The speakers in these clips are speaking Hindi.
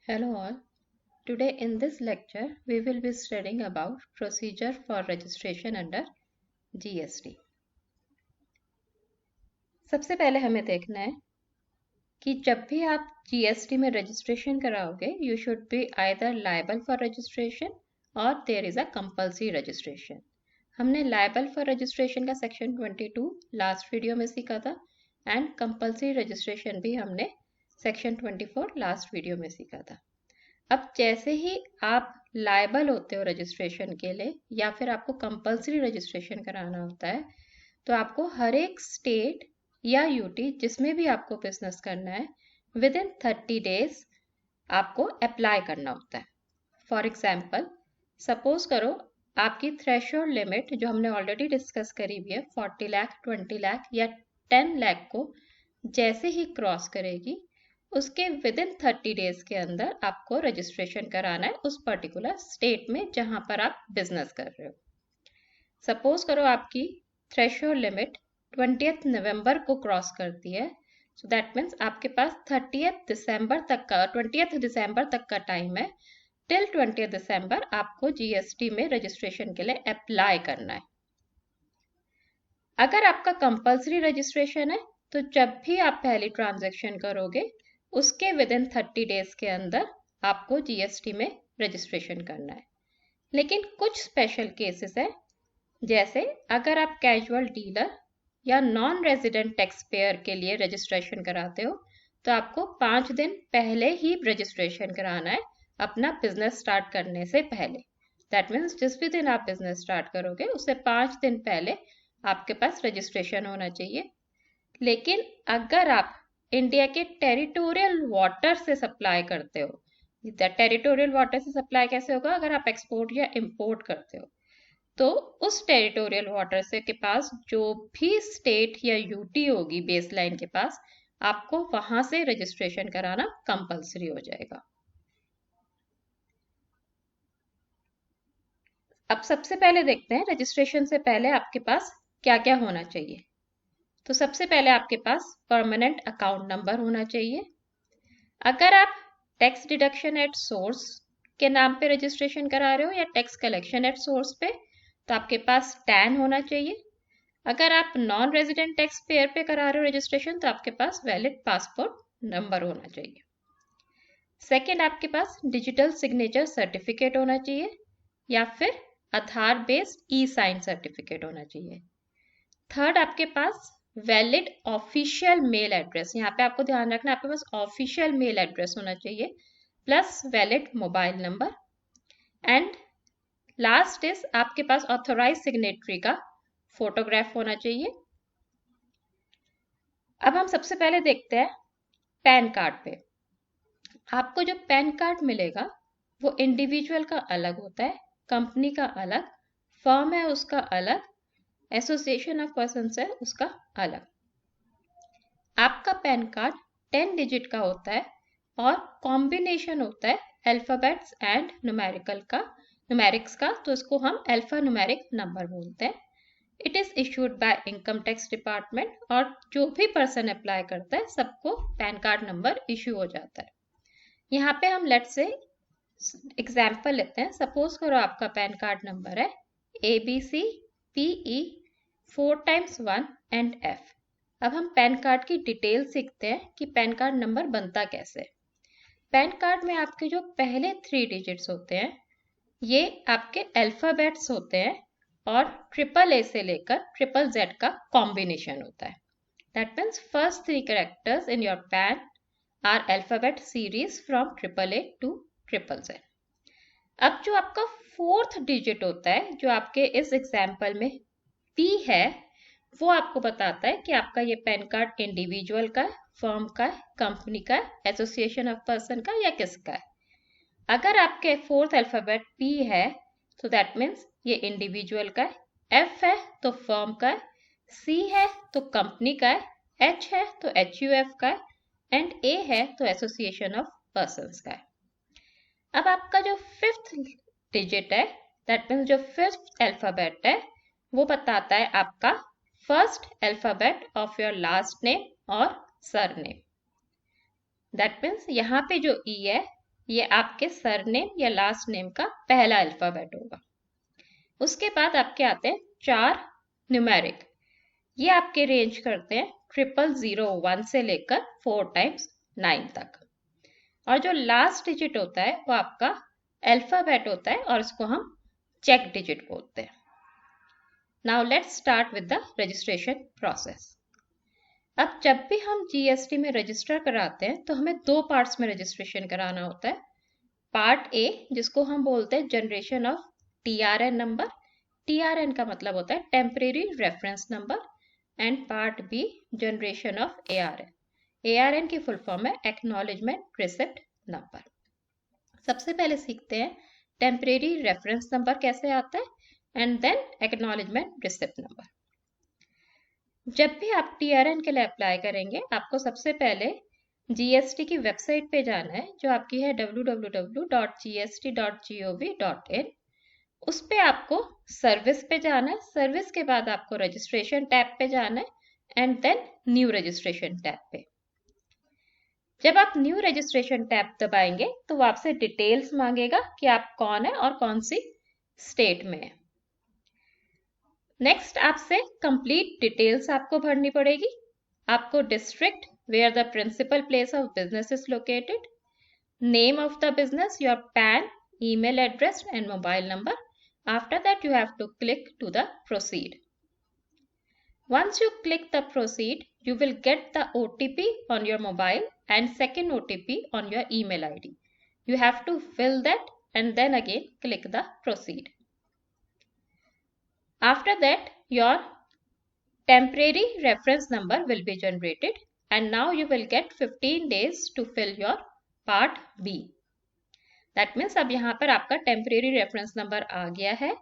Hello all. Today in this lecture we will be studying about procedure for registration under GST. सबसे पहले हमें देखना है कि जब भी आप GST में रजिस्ट्रेशन कराओगे you should be either liable for registration or there is a compulsory registration. हमने liable for registration का section 22 लास्ट वीडियो में सीखा था एंड compulsory registration भी हमने section 24 लास्ट वीडियो में सीखा था. अब जैसे ही आप लायबल होते हो रजिस्ट्रेशन के लिए या फिर आपको कंपलसरी रजिस्ट्रेशन कराना होता है तो आपको हर एक स्टेट या यूटी जिसमें भी आपको बिजनेस करना है विद इन 30 डेज आपको अप्लाई करना होता है. फॉर एग्जाम्पल सपोज करो आपकी थ्रेशोल्ड लिमिट जो हमने ऑलरेडी डिस्कस करी हुई है 40 लाख 20 लाख या 10 लाख को जैसे ही क्रॉस करेगी उसके विद इन 30 डेज के अंदर आपको रजिस्ट्रेशन कराना है उस पर्टिकुलर स्टेट में जहां पर आप बिजनेस कर रहे हो. सपोज करो आपकी थ्रेशोल्ड लिमिट 20th नवंबर को क्रॉस करती है सो दैट मीन्स आपके पास 20th दिसंबर तक का टाइम है. टिल 20th दिसंबर आपको जीएसटी में रजिस्ट्रेशन के लिए अप्लाई करना है. अगर आपका कंपल्सरी रजिस्ट्रेशन है तो जब भी आप पहली ट्रांजैक्शन करोगे उसके विद इन 30 डेज के अंदर आपको जीएसटी में रजिस्ट्रेशन करना है. लेकिन कुछ स्पेशल केसेस है जैसे अगर आप कैजुअल डीलर या नॉन रेजिडेंट टैक्स पेयर के लिए रजिस्ट्रेशन कराते हो तो आपको 5 दिन पहले ही रजिस्ट्रेशन कराना है अपना बिजनेस स्टार्ट करने से पहले. दैट मीन्स जिस भी दिन आप बिजनेस स्टार्ट करोगे उससे 5 दिन पहले आपके पास रजिस्ट्रेशन होना चाहिए. लेकिन अगर आप इंडिया के टेरिटोरियल वाटर से सप्लाई करते हो, टेरिटोरियल वाटर से सप्लाई कैसे होगा अगर आप एक्सपोर्ट या इंपोर्ट करते हो तो उस टेरिटोरियल वाटर से के पास जो भी स्टेट या यूटी होगी बेसलाइन के पास आपको वहां से रजिस्ट्रेशन कराना कंपलसरी हो जाएगा. अब सबसे पहले देखते हैं रजिस्ट्रेशन से पहले आपके पास क्या क्या होना चाहिए. तो सबसे पहले आपके पास परमानेंट अकाउंट नंबर होना चाहिए. अगर आप टैक्स डिडक्शन एट सोर्स के नाम पे रजिस्ट्रेशन करा रहे हो या टैक्स कलेक्शन एट सोर्स पे तो आपके पास टैन होना चाहिए. अगर आप नॉन रेजिडेंट टैक्स पेयर पे करा रहे हो रजिस्ट्रेशन तो आपके पास वैलिड पासपोर्ट नंबर होना चाहिए. सेकेंड आपके पास डिजिटल सिग्नेचर सर्टिफिकेट होना चाहिए या फिर आधार बेस्ड ई साइन सर्टिफिकेट होना चाहिए. थर्ड आपके पास वैलिड ऑफिशियल मेल एड्रेस, यहाँ पे आपको ध्यान रखना आपके पास ऑफिशियल मेल एड्रेस होना चाहिए plus valid mobile number. And last is आपके पास ऑथोराइज सिग्नेटरी का फोटोग्राफ होना चाहिए. अब हम सबसे पहले देखते हैं पैन कार्ड पे. आपको जो पैन कार्ड मिलेगा वो इंडिविजुअल का अलग होता है, कंपनी का अलग, फर्म है उसका अलग, एसोसिएशन ऑफ पर्सन्स है उसका अलग. आपका पैन कार्ड 10 डिजिट का होता है और कॉम्बिनेशन होता है अल्फाबेट्स एंड न्यूमेरिक्स का तो इसको हम अल्फा न्यूमेरिक नंबर बोलते हैं. It is issued by income tax department और जो भी पर्सन अप्लाई करता है सबको पैन कार्ड नंबर इशू हो जाता है. यहाँ पे हम लेट्स से एग्जाम्पल लेते हैं. सपोज करो आपका पैन कार्ड नंबर है ABC PE 4 times 1 and F. अब हम पैन कार्ड की डिटेल सीखते हैं कि पैन कार्ड नंबर बनता कैसे. पैन कार्ड में आपके जो पहले 3 डिजिट्स होते हैं ये आपके अल्फाबेट्स होते हैं और AAA से लेकर ZZZ का कॉम्बिनेशन होता है. That means first 3 characters in your PAN are alphabet series from AAA to ZZZ. अब जो आपका 4th डिजिट होता है जो आपके इस एग्जाम्पल में P है वो आपको बताता है कि आपका ये पैन कार्ड इंडिविजुअल का है, फर्म का है, कंपनी का है, एसोसिएशन ऑफ पर्सन का या किसका है. अगर आपके 4th अल्फाबेट P है तो दैट मीन्स ये इंडिविजुअल का है, F है तो फर्म का है, C है तो कंपनी का है, H है तो HUF का है एंड A है तो एसोसिएशन ऑफ पर्सन्स का है. अब आपका जो 5th डिजिट है दैट मीन्स जो 5th अल्फाबेट है वो बताता है आपका first alphabet of your last name और सरनेम. दैट मीन्स यहाँ पे जो E है ये आपके सरनेम या लास्ट नेम का पहला अल्फाबेट होगा। उसके बाद आपके आते हैं 4 न्यूमेरिक। ये आपके रेंज करते हैं 0001 से लेकर 4 टाइम्स 9 तक। और जो लास्ट डिजिट होता है वो आपका अल्फाबेट होता है और इसको हम चेक डिजिट बोलते हैं। Now let's start with the registration process. अब जब भी हम जीएसटी में रजिस्टर कराते हैं तो हमें 2 पार्ट्स में रजिस्ट्रेशन कराना होता है। पार्ट ए, जिसको हम बोलते हैं generation of TRN number. TRN का मतलब होता है temporary reference number. And part B, generation of ARN. ARN की फुल फॉर्म है एक्नॉलेजमेंट रिसिप्ट नंबर। सबसे पहले सीखते हैं टेम्परेरी रेफरेंस नंबर कैसे आता है and then acknowledgement receipt number. जब भी आप टीआरएन के लिए अप्लाई करेंगे आपको सबसे पहले जीएसटी की वेबसाइट पे जाना है, जो आपकी है www.gst.gov.in। उस पे आपको सर्विस पे जाना है। सर्विस के बाद आपको रजिस्ट्रेशन टैब पे जाना है and then new registration tab पे। जब आप न्यू रजिस्ट्रेशन टैब दबाएंगे तो वो आपसे डिटेल्स मांगेगा कि आप कौन है और कौन सी स्टेट में है। नेक्स्ट आपसे कंप्लीट डिटेल्स आपको भरनी पड़ेगी। आपको district where the principal place of business is located, name of the business, your PAN, email address and mobile number. After that you have to click to the proceed. Once you click the proceed, you will get the OTP on your mobile and second OTP on your email ID. You have to fill that and then again click the proceed. After that your temporary reference number will be generated and now you will get 15 days to fill your part B. That means अब यहाँ पर आपका टेम्परेरी रेफरेंस नंबर आ गया है।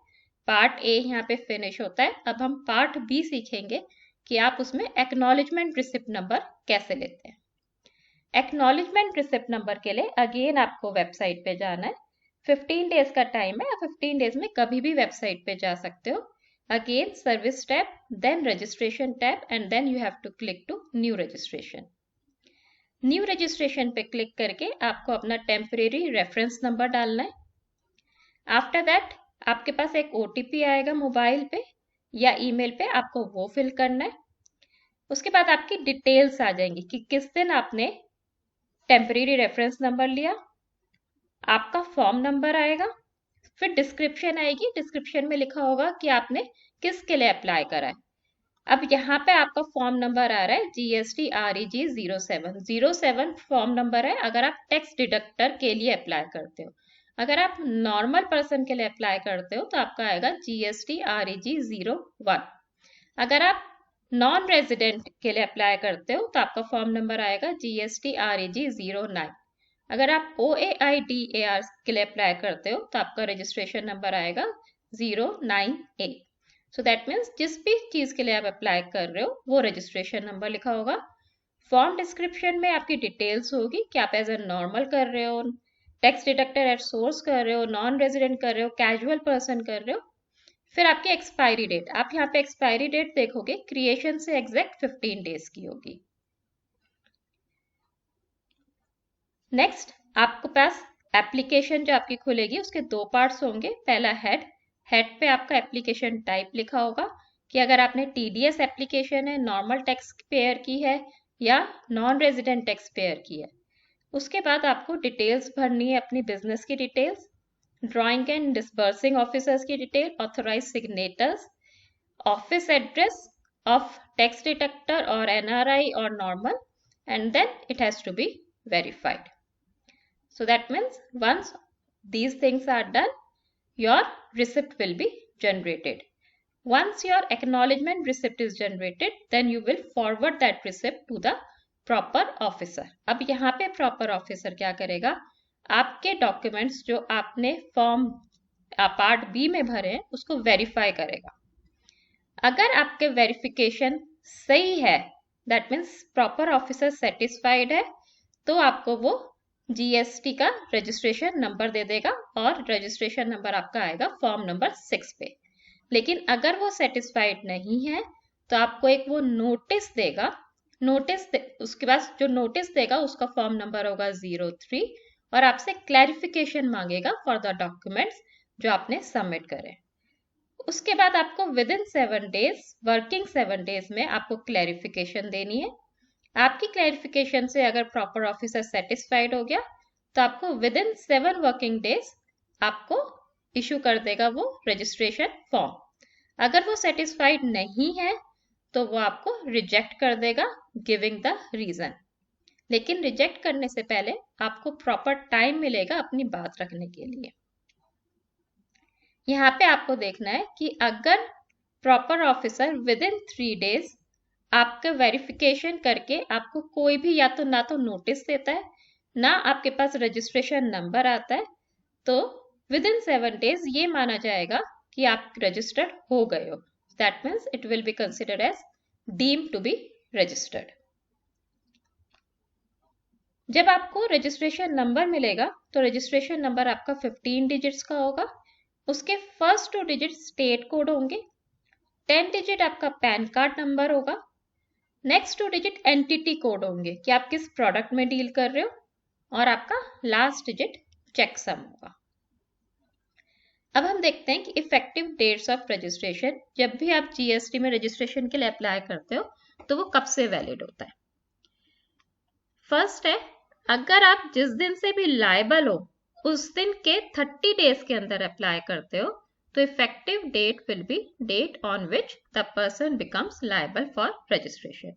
पार्ट ए यहाँ पे फिनिश होता है। अब हम पार्ट बी सीखेंगे कि आप उसमें एक्नॉलेजमेंट रिसिप्ट नंबर कैसे लेते हैं। एक्नॉलेजमेंट रिसिप्ट नंबर के लिए अगेन आपको वेबसाइट पे जाना है। 15 डेज का टाइम है। 15 डेज में कभी भी वेबसाइट पे जा सकते हो। Again service tab, then registration tab and then you have to click to new registration. New registration पे क्लिक करके आपको अपना टेम्परेरी रेफरेंस नंबर डालना है। आफ्टर दैट आपके पास एक ओटीपी आएगा मोबाइल पे या ईमेल पे, आपको वो फिल करना है। उसके बाद आपकी डिटेल्स आ जाएंगी कि किस दिन आपने टेम्परेरी रेफरेंस नंबर लिया, आपका फॉर्म नंबर आएगा, फिर डिस्क्रिप्शन आएगी। डिस्क्रिप्शन में लिखा होगा कि आपने किसके लिए अप्लाई करा है। अब यहाँ पे आपका फॉर्म नंबर आ रहा है GST REG 07 फॉर्म नंबर है अगर आप टैक्स डिडक्टर के लिए अप्लाई करते हो। अगर आप नॉर्मल पर्सन के लिए अप्लाई करते हो तो आपका आएगा GST REG 01। अगर आप नॉन रेजिडेंट के लिए अप्लाई करते हो तो आपका फॉर्म नंबर आएगा GST REG 09। अगर आप OAIDAR के लिए अप्लाई करते हो तो आपका रजिस्ट्रेशन नंबर आएगा 09A। सो दैट मीन्स जिस भी चीज के लिए आप अप्लाई कर रहे हो वो रजिस्ट्रेशन नंबर लिखा होगा। फॉर्म डिस्क्रिप्शन में आपकी डिटेल्स होगी कि आप एज ए नॉर्मल कर रहे हो, टैक्स डिडक्टर एट सोर्स कर रहे हो, नॉन रेजिडेंट कर रहे हो, कैजुअल पर्सन कर रहे हो। फिर आपकी एक्सपायरी डेट, आप यहाँ पे एक्सपायरी डेट देखोगे क्रिएशन से एग्जैक्ट 15 डेज की होगी। नेक्स्ट आपके पास एप्लीकेशन जो आपकी खुलेगी उसके 2 पार्ट्स होंगे। पहला हेड पे आपका एप्लीकेशन टाइप लिखा होगा कि अगर आपने TDS एप्लीकेशन है, नॉर्मल टैक्स पेयर की है या नॉन रेजिडेंट टैक्स पेयर की है। उसके बाद आपको डिटेल्स भरनी है, अपनी बिजनेस की details, drawing and disbursing officers की detail, authorise signatories, office address of tax deductor और NRI और normal, and then it has to be verified. So that means once these things are done, your receipt will be generated. Once your acknowledgement receipt is generated, then you will forward that receipt to the proper officer. अब यहाँ पे proper officer क्या करेगा, आपके documents जो आपने फॉर्म पार्ट बी में भरे हैं उसको वेरीफाई करेगा। अगर आपके वेरिफिकेशन सही है, that means proper officer satisfied है, तो आपको वो GST का रजिस्ट्रेशन नंबर दे देगा और रजिस्ट्रेशन नंबर आपका आएगा फॉर्म नंबर 6 पे। लेकिन अगर वो सेटिस्फाइड नहीं है तो आपको एक वो नोटिस देगा। उसके बाद जो नोटिस देगा उसका फॉर्म नंबर होगा 03 और आपसे क्लैरिफिकेशन मांगेगा फॉर द डॉक्यूमेंट्स जो आपने सबमिट करे। उसके बाद आपको with in 7 days, working 7 days में आपको क्लैरिफिकेशन देनी है। आपकी क्लैरिफिकेशन से अगर प्रॉपर ऑफिसर सेटिस्फाइड हो गया तो आपको विद इन 7 वर्किंग डेज आपको इशू कर देगा वो रजिस्ट्रेशन फॉर्म। अगर वो सेटिस्फाइड नहीं है तो वो आपको रिजेक्ट कर देगा गिविंग द रीजन। लेकिन रिजेक्ट करने से पहले आपको प्रॉपर टाइम मिलेगा अपनी बात रखने के लिए। यहाँ पे आपको देखना है कि अगर proper officer with in 3 days आपका वेरिफिकेशन करके आपको कोई भी या तो ना तो नोटिस देता है ना आपके पास रजिस्ट्रेशन नंबर आता है, तो विद इन 7 डेज ये माना जाएगा कि आप रजिस्टर्ड हो गए हो। That means it will be considered as deemed to be registered. जब आपको रजिस्ट्रेशन नंबर मिलेगा तो रजिस्ट्रेशन नंबर आपका 15 डिजिट्स का होगा। उसके फर्स्ट 2 डिजिट स्टेट कोड होंगे, 10 डिजिट आपका पैन कार्ड नंबर होगा, नेक्स्ट 2 डिजिट एंटिटी कोड होंगे कि आप किस प्रोडक्ट में डील कर रहे हो, और आपका लास्ट डिजिट चेक सम होगा। अब हम देखते हैं कि इफेक्टिव डेट्स ऑफ रजिस्ट्रेशन, जब भी आप जीएसटी में रजिस्ट्रेशन के लिए अप्लाई करते हो तो वो कब से वैलिड होता है। फर्स्ट है, अगर आप जिस दिन से भी लायबल हो उस दिन के 30 डेज के अंदर अप्लाई करते हो तो effective date will be date on which the person becomes liable for registration.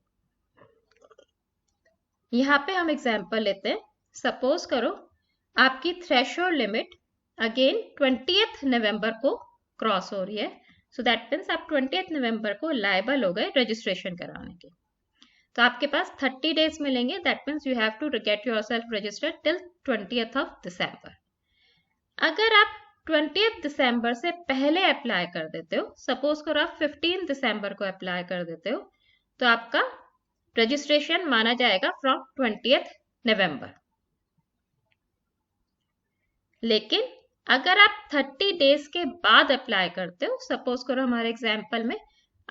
यहाँ पे हम एग्जाम्पल लेते हैं। सपोज करो आपकी थ्रेशोल्ड लिमिट अगेन 20th नवंबर को क्रॉस हो रही है, सो दैट मीन्स आप 20th नवंबर को लायबल हो गए रजिस्ट्रेशन कराने के, तो आपके पास 30 डेज मिलेंगे। That means you have to get yourself registered till 20th of December. अगर आप 20th दिसंबर से पहले अप्लाई कर देते हो, सपोज करो आप 15 दिसंबर को अप्लाई कर देते हो, तो आपका रजिस्ट्रेशन माना जाएगा फ्रॉम 20th नवंबर। लेकिन अगर आप 30 डेज के बाद अप्लाई करते हो, सपोज करो हमारे एग्जाम्पल में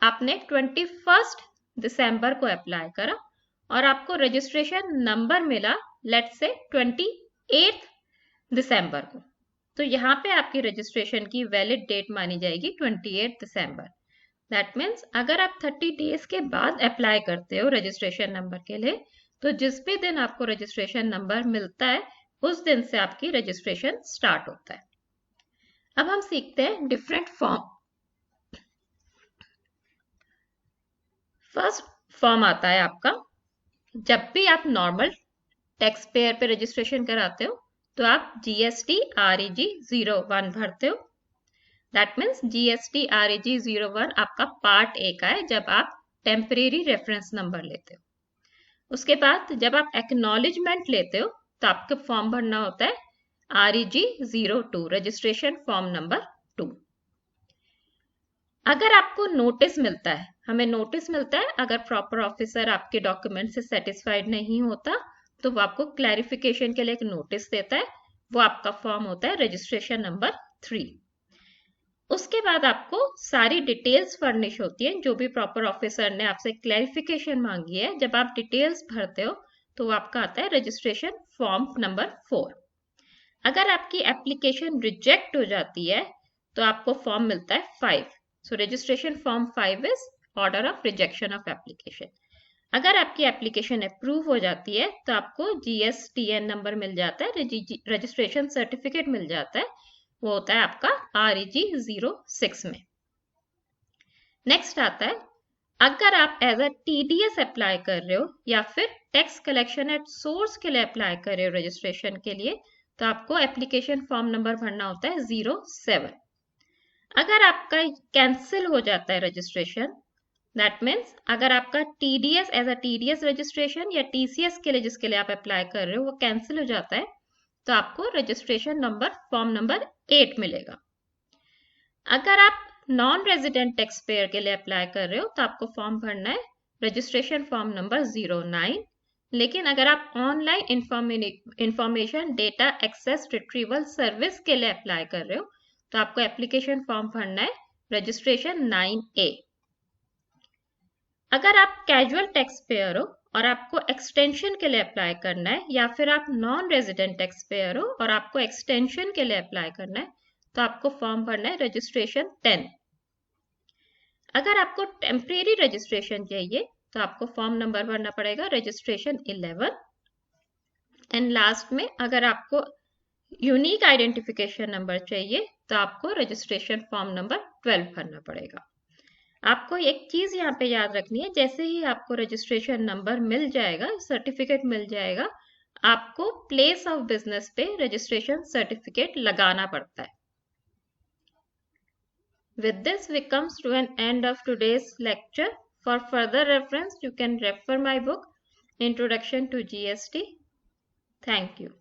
आपने 21 दिसंबर को अप्लाई करा और आपको रजिस्ट्रेशन नंबर मिला लेट्स से 28 दिसंबर को, तो यहाँ पे आपकी रजिस्ट्रेशन की वैलिड डेट मानी जाएगी 28 दिसंबर। दैट मीन्स अगर आप 30 डेज के बाद अप्लाई करते हो रजिस्ट्रेशन नंबर के लिए, तो जिस भी दिन आपको रजिस्ट्रेशन नंबर मिलता है उस दिन से आपकी रजिस्ट्रेशन स्टार्ट होता है। अब हम सीखते हैं डिफरेंट फॉर्म। फर्स्ट फॉर्म आता है आपका, जब भी आप नॉर्मल टैक्स पेयर पे रजिस्ट्रेशन कराते हो तो आप GST REG 01 भरते हो। दैट मीन्स GST REG 01 आपका पार्ट ए का है जब आप टेम्परेरी रेफरेंस नंबर लेते हो। उसके बाद जब आप एक्नॉलेजमेंट लेते हो तो आपका फॉर्म भरना होता है REG 02 रजिस्ट्रेशन फॉर्म नंबर 2। अगर आपको नोटिस मिलता है, हमें नोटिस मिलता है अगर प्रॉपर ऑफिसर आपके डॉक्यूमेंट से सेटिस्फाइड नहीं होता तो वो आपको क्लैरिफिकेशन के लिए एक नोटिस देता है, वो आपका फॉर्म होता है रजिस्ट्रेशन नंबर 3। उसके बाद आपको सारी डिटेल्स फर्निश होती है, जो भी प्रॉपर ऑफिसर ने आपसे क्लैरिफिकेशन मांगी है, जब आप डिटेल्स भरते हो तो आपका आता है रजिस्ट्रेशन फॉर्म नंबर 4। अगर आपकी एप्लीकेशन रिजेक्ट हो जाती है तो आपको फॉर्म मिलता है 5। सो registration form 5 is order of rejection of application. अगर आपकी एप्लीकेशन अप्रूव हो जाती है तो आपको GSTN नंबर मिल जाता है, रजिस्ट्रेशन सर्टिफिकेट मिल जाता है, वो होता है आपका REG 06 में। नेक्स्ट आता है, अगर आप एज अ TDS अप्लाई कर रहे हो या फिर टैक्स कलेक्शन एट सोर्स के लिए अप्लाई कर रहे हो रजिस्ट्रेशन के लिए, तो आपको एप्लीकेशन फॉर्म नंबर भरना होता है 07। अगर आपका कैंसिल हो जाता है रजिस्ट्रेशन, दैट मीन्स अगर आपका TDS as a TDS registration या TCS के लिए जिसके लिए आप अप्लाई कर रहे हो वो कैंसिल हो जाता है, तो आपको रजिस्ट्रेशन नंबर फॉर्म नंबर 8 मिलेगा। अगर आप नॉन रेजिडेंट टैक्स पेयर के लिए अप्लाई कर रहे हो तो आपको फॉर्म भरना है रजिस्ट्रेशन फॉर्म नंबर 09। लेकिन अगर आप online information data access retrieval service के लिए अप्लाई कर रहे हो तो आपको एप्लीकेशन फॉर्म भरना है रजिस्ट्रेशन 9A। अगर आप कैजुअल टैक्स पेयर हो और आपको एक्सटेंशन के लिए अप्लाई करना है, या फिर आप नॉन रेजिडेंट टैक्स पेयर हो और आपको एक्सटेंशन के लिए अप्लाई करना है, तो आपको फॉर्म भरना है रजिस्ट्रेशन 10। अगर आपको टेम्परेरी रजिस्ट्रेशन चाहिए तो आपको फॉर्म नंबर भरना पड़ेगा रजिस्ट्रेशन 11। एंड लास्ट में अगर आपको यूनिक आइडेंटिफिकेशन नंबर चाहिए तो आपको रजिस्ट्रेशन फॉर्म नंबर 12 भरना पड़ेगा। आपको एक चीज यहाँ पे याद रखनी है, जैसे ही आपको रजिस्ट्रेशन नंबर मिल जाएगा, सर्टिफिकेट मिल जाएगा, आपको प्लेस ऑफ बिजनेस पे रजिस्ट्रेशन सर्टिफिकेट लगाना पड़ता है। With this, we come to an end of today's lecture. For further reference, you can refer my book, Introduction to GST. Thank you.